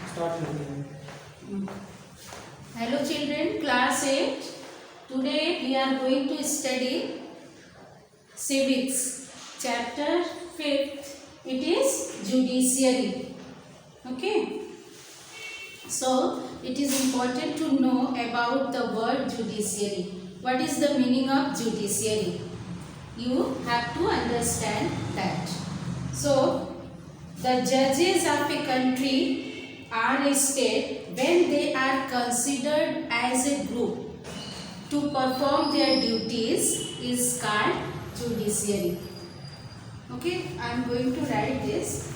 Start with Hello children, class 8. Today we are going to study civics. Chapter 5th. It is judiciary. Okay. So it is important to know about the word judiciary. What is the meaning of judiciary? You have to understand that. So the judges of a country or a state, when they are considered as a group to perform their duties, is called judiciary. Okay, I am going to write this.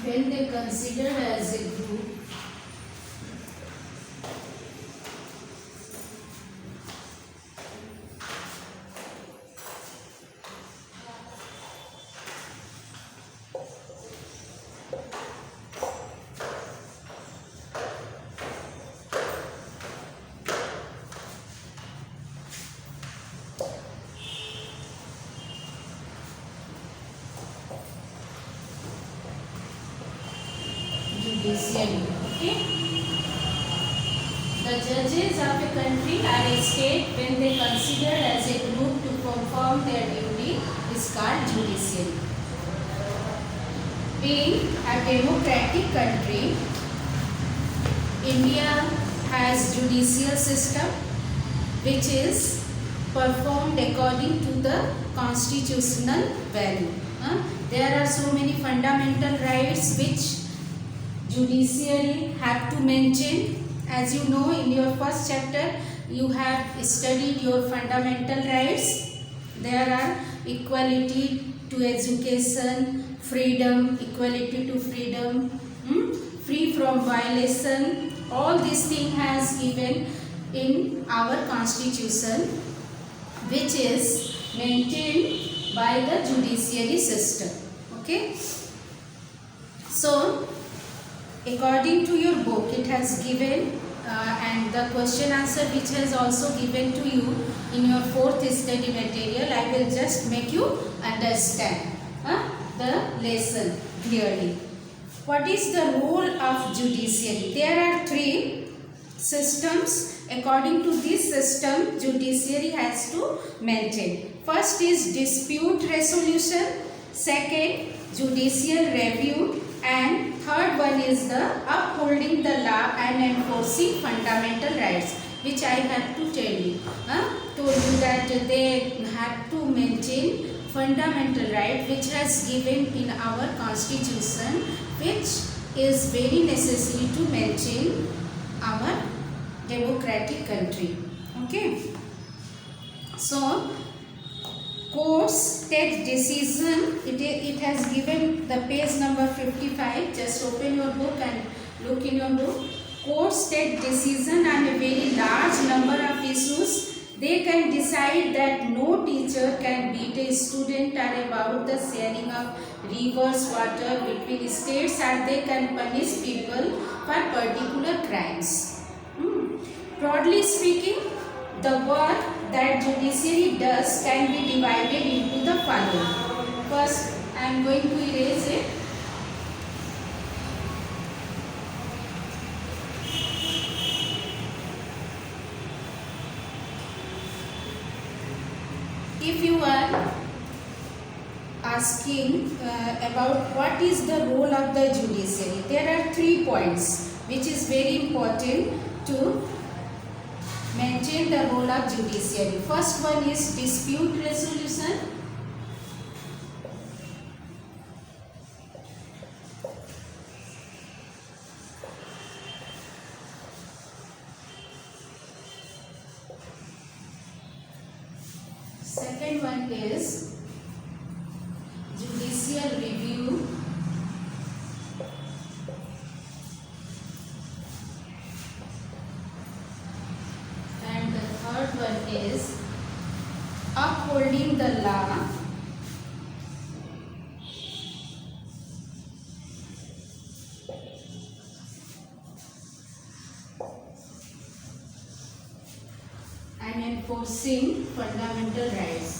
When they consider as a group, judiciary. Okay. The judges of a country or a state, when they consider as a group to perform their duty, is called judiciary. Being a democratic country, India has judicial system which is performed according to the constitutional value. There are so many fundamental rights which judiciary have to maintain. As you know, in your first chapter you have studied your fundamental rights. There are equality to education, freedom, equality to freedom, free from violation. All these things has given in our constitution, which is maintained by the judiciary system. Okay. So according to your book, it has given and the question answer which has also given to you in your fourth study material. I will just make you understand the lesson clearly. What is the role of judiciary? There are three systems. According to this system, judiciary has to maintain. First is dispute resolution, second judicial review, and third one is the upholding the law and enforcing fundamental rights, which I have to tell you. Told you that they have to maintain fundamental right which has given in our constitution, which is very necessary to maintain our democratic country. Okay. So courts take decision. It has given the page number 55. Just open your book and look in your book. Courts take decision on a very large number of issues. They can decide that no teacher can beat a student, or about the sharing of rivers water between states, or they can punish people for particular crimes. Broadly speaking, the work that judiciary does can be divided into the following. First, I am going to erase it. If you are asking about what is the role of the judiciary, there are 3 points which is very important to maintain the role of judiciary. First one is dispute resolution. second one is judicial review. And the third one is upholding the law. And enforcing fundamental rights.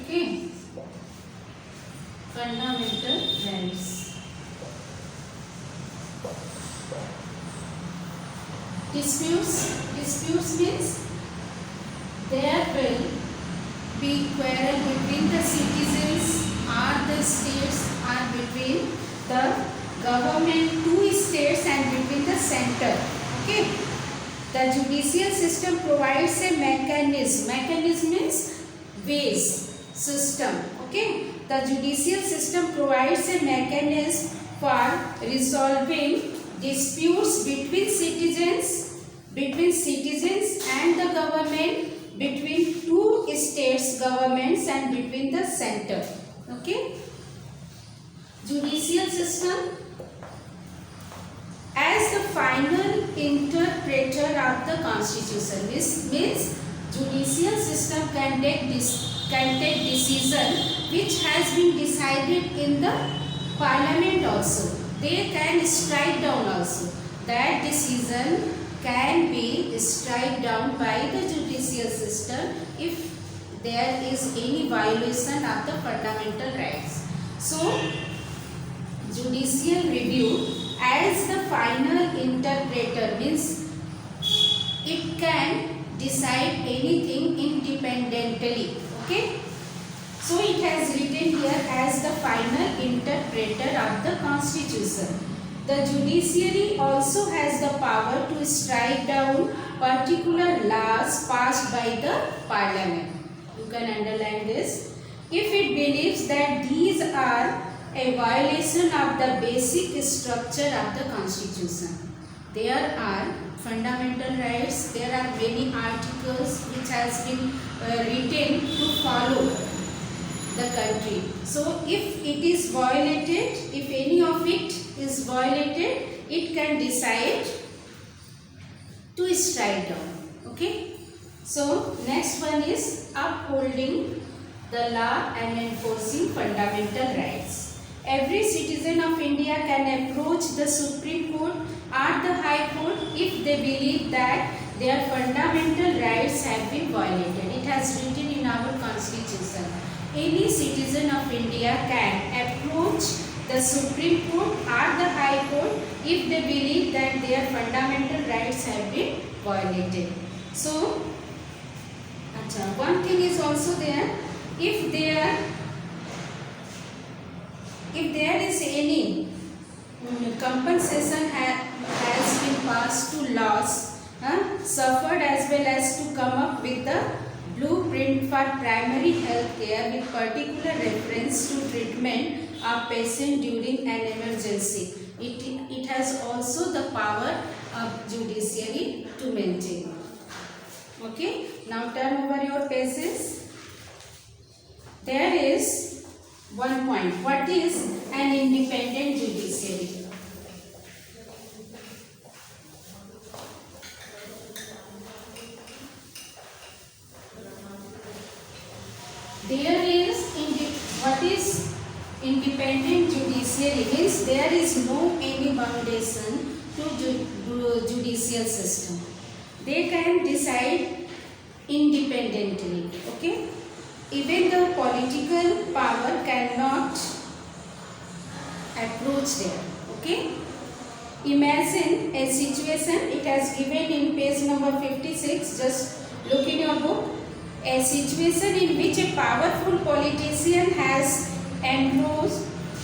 Okay, fundamental rights. Disputes means there will be quarrel between the citizens or the states or between the government, two states, and between the center. Okay, the judicial system provides a mechanism. Mechanism means ways, system. Okay, the judicial system provides a mechanism for resolving disputes between citizens and the government, between two states governments, and between the center. Okay, judicial system as the final interpreter of the constitution. This means judicial system can take decision which has been decided in the parliament also. They can strike down also. That decision can be struck down by the judicial system if there is any violation of the fundamental rights. So, judicial review as the final interpreter means it can decide anything independently. Okay, so it has written here as the final interpreter of the constitution. The judiciary also has the power to strike down particular laws passed by the parliament. You can underline this. If it believes that these are a violation of the basic structure of the constitution. There are fundamental rights, there are many articles which has been written to follow the country. So if it is violated, if any of it is violated, it can decide to strike down. Okay. So next one is upholding the law and enforcing fundamental rights. Every citizen of India can approach the Supreme Court or the High Court if they believe that their fundamental rights have been violated. It has written in our constitution. Any citizen of India can approach the Supreme Court or the High Court if they believe that their fundamental rights have been violated. So, one thing is also there, if there is any compensation has been passed to loss suffered, as well as to come up with the blueprint for primary health care with particular reference to treatment of patient during an emergency. It has also the power of judiciary to maintain. Okay, now turn over your pages. There is one point. What is an independent judiciary? What is independent judiciary means there is no any foundation to judicial system. They can decide independently. Okay. Even the political power cannot approach them. Okay. Imagine a situation, it has given in page number 56, just look in your book. A situation in which a powerful politician has encroached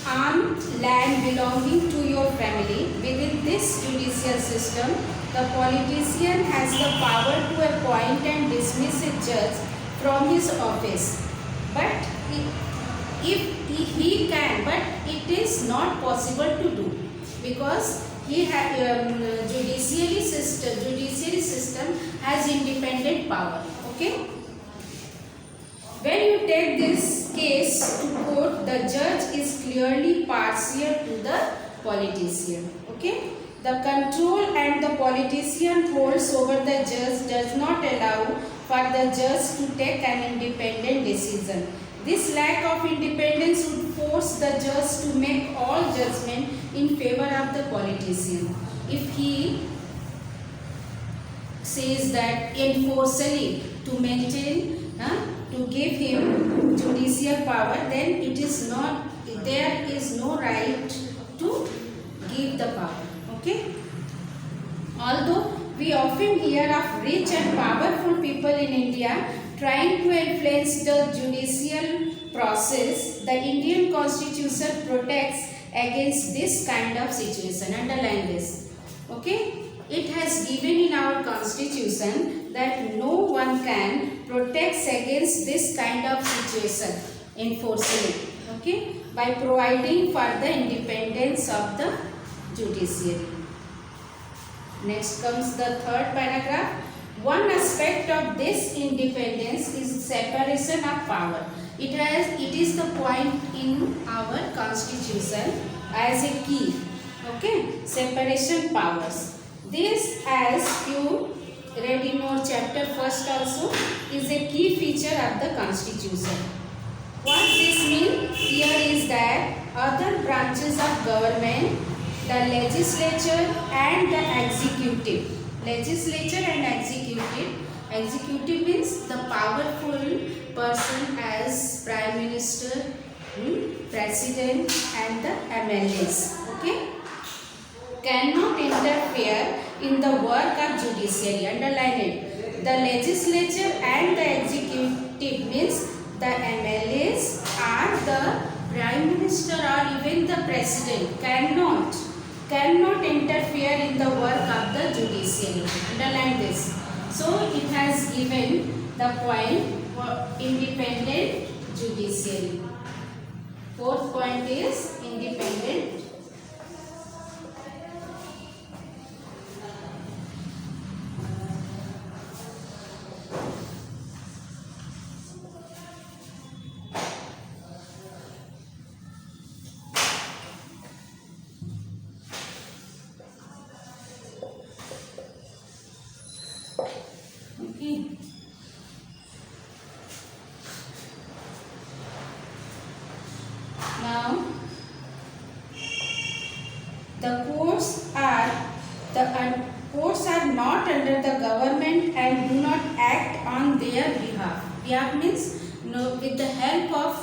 on land belonging to your family. Within this judicial system, the politician has the power to appoint and dismiss a judge from his office. But if he can, but it is not possible to do, because judiciary system has independent power. Okay. When you take this case to court, the judge is clearly partial to the politician. Okay. The control and the politician holds over the judge does not allow for the judge to take an independent decision. This lack of independence would force the judge to make all judgment in favor of the politician. If he says that enforcefully to maintain, to give him judicial power, then there is no right to give the power. Okay. Although we often hear of rich and powerful people in India trying to influence the judicial process, the Indian Constitution protects against this kind of situation. Underline this. Okay. It has given in our Constitution that no one can protect against this kind of situation enforcing. Okay. By providing for the independence of the judiciary. Next comes the third paragraph. One aspect of this independence is separation of power. It is the point in our Constitution as a key. Okay, separation powers. This, as you read in your chapter first also, is a key feature of the Constitution. What this means here is that other branches of government, the legislature and the executive. Legislature and executive means the powerful person as Prime Minister, President and the MLAs. Okay? Cannot interfere in the work of judiciary. Underline it. The legislature and the executive means the MLAs or the Prime Minister or even the President cannot interfere in the work of the judiciary. Underline this. So it has given the point for independent judiciary. Fourth point is independent. Okay. Now, the courts are not under the government and do not act on their behalf. Behalf means with the help of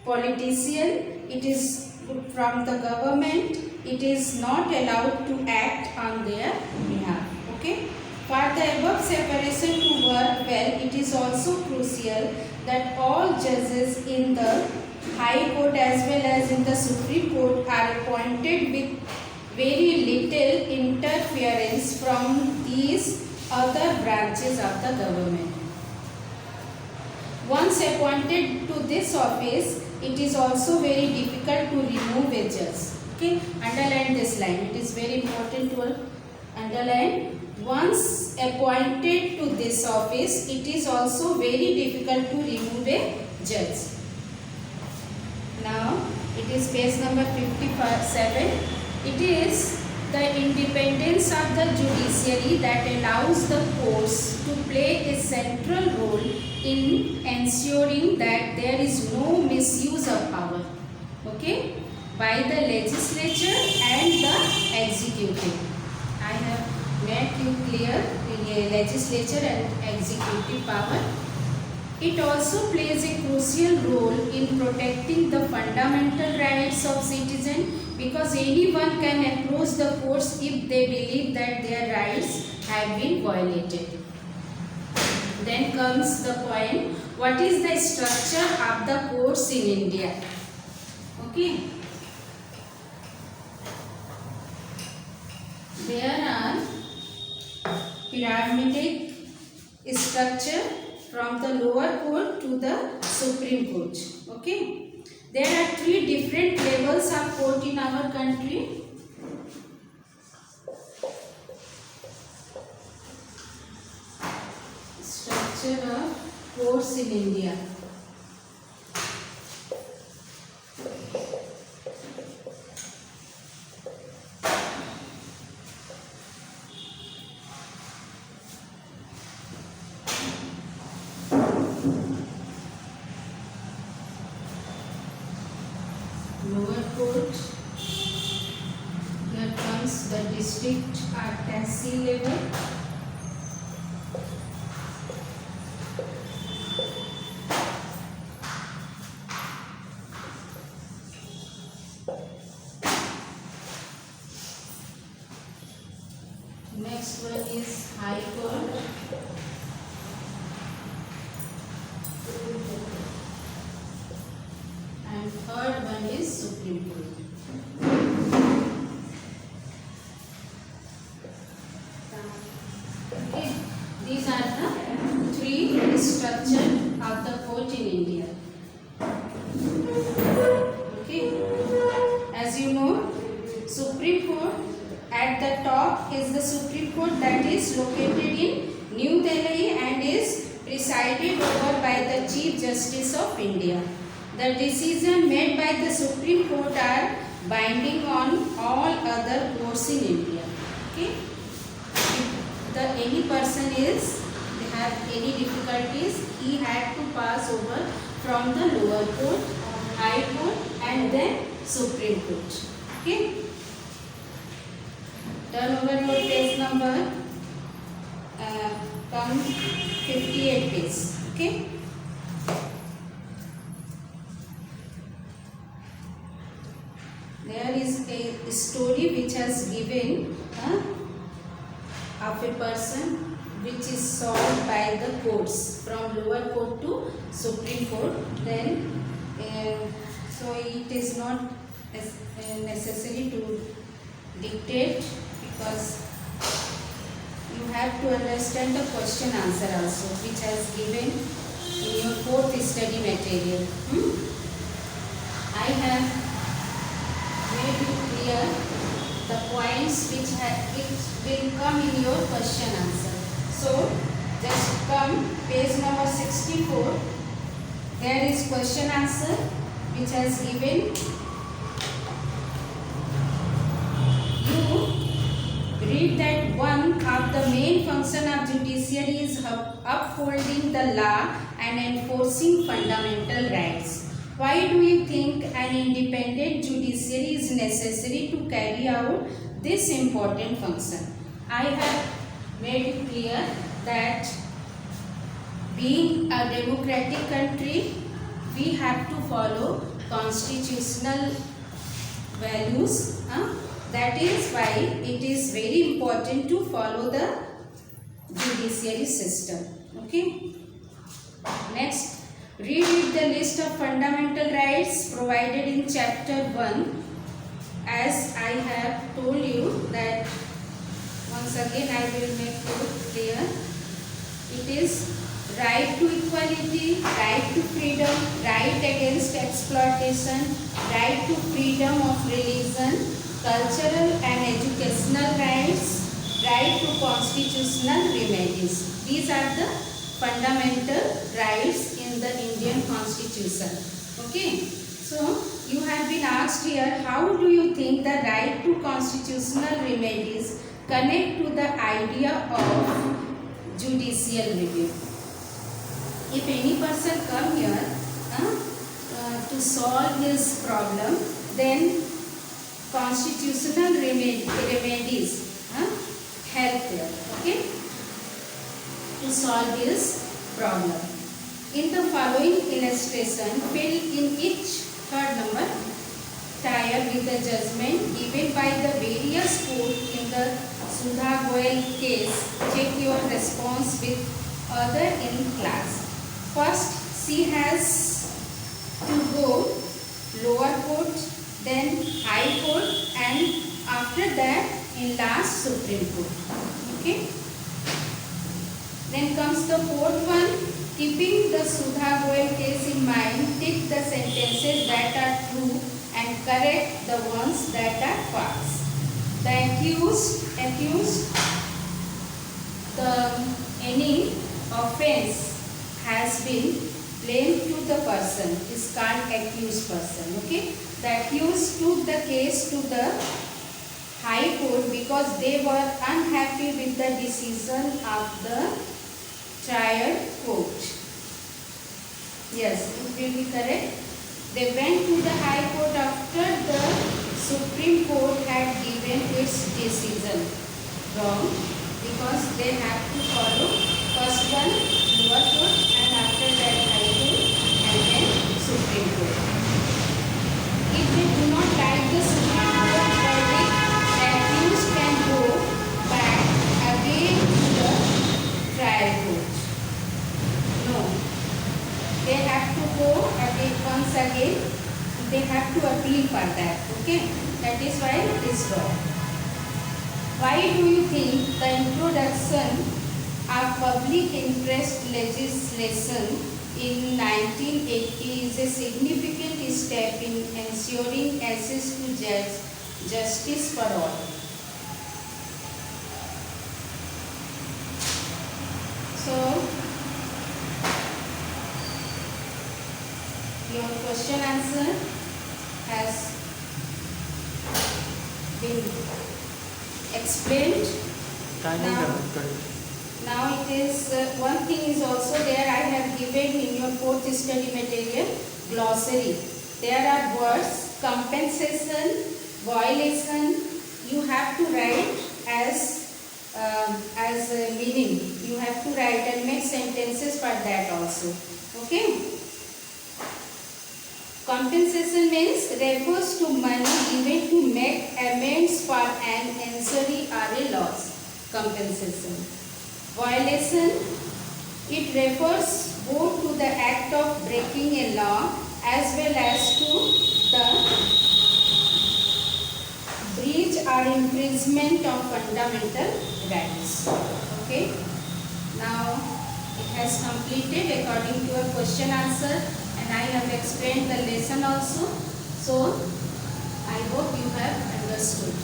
politician, it is from the government. It is not allowed to act on their behalf. Okay. For the above separation to work well, it is also crucial that all judges in the High Court as well as in the Supreme Court are appointed with very little interference from these other branches of the government. Once appointed to this office, it is also very difficult to remove a judge. Okay, underline this line. It is very important to underline. Once appointed to this office, it is also very difficult to remove a judge. Now, it is page number 57. It is the independence of the judiciary that allows the courts to play a central role in ensuring that there is no misuse of power. Okay? By the legislature and the executive. I have made you clear the legislature and executive power. It also plays a crucial role in protecting the fundamental rights of citizens, because anyone can approach the courts if they believe that their rights have been violated. Then comes the point, what is the structure of the courts in India? Okay. There are pyramidal structure from the lower court to the Supreme Court. Okay. There are 3 different levels of court in our country. Structure of courts in India. Lower court, here comes the district or tehsil level. Next one is high court. And third one is Supreme Court. Okay. These are the 3 structure of the court in India. Okay. As you know, Supreme Court at the top is the Supreme Court that is located in New Delhi and is presided over by the Chief Justice of India. The decision made by the Supreme Court are binding on all other courts in India. Okay. If any person they have any difficulties, he had to pass over from the lower court, high court, and then Supreme Court. Okay. Turn over your page number. Come 58 page. Okay. There is a story which has given of a person which is solved by the courts from lower court to Supreme Court. Then, so it is not necessary to dictate because you have to understand the question answer also which has given in your 4th study material. I have made it clear the points which will come in your question answer. So just come page number 64. There is question answer which has given. You read that one of the main function of judiciary is upholding the law and enforcing fundamental rights. Why do you think an independent judiciary is necessary to carry out this important function? I have made it clear that being a democratic country, we have to follow constitutional values. That is why it is very important to follow the judiciary system. Okay. Next, read the list of fundamental rights provided in chapter 1. As I have told you that once again I will make it clear. It is right to equality, right to freedom, right against exploitation, right to freedom of religion, cultural and educational rights, right to constitutional remedies. These are the fundamental rights in the Indian Constitution. Okay. So, you have been asked here, how do you think the right to constitutional remedies connect to the idea of judicial review? If any person come here to solve his problem, then constitutional remedies help there, okay, to solve his problem. In the following illustration, fill in each third number tie up with the judgment given by the various court in the Sudha Goyal case. Check your response with other in class. First, she has to go lower court, then high court, and after that in last Supreme Court. Okay. Then comes the fourth one. Keeping the Sudha Goyal case in mind, take the sentences that are true and correct the ones that are false. The accused, any offense has been blamed to the person is called accused person. Okay, the accused took the case to the High Court because they were unhappy with the decision of the trial court. Yes, it will be correct. They went to the High Court after the Supreme Court had given its decision. Wrong, because they have to follow first one lower court and after that High Court and then Supreme Court. If they do not like the Supreme Court verdict, the accused can go back again to the trial court. No, they have to go again once again. They have to appeal for that. Okay, that is why it is wrong. Why do you think the introduction of public interest legislation in 1980 is a significant step in ensuring access to justice for all? So, your question answer has been explained. Now it is one thing is also there. I have given in your fourth study material glossary. There are words compensation, violation. You have to write as meaning. You have to write and make sentences for that also. Okay. Compensation means refers to money given to make amends for an injury or a loss. Compensation. Violation, it refers both to the act of breaking a law as well as to the breach or infringement of fundamental rights. Okay. Now it has completed according to your question answer. And I have explained the lesson also. So, I hope you have understood.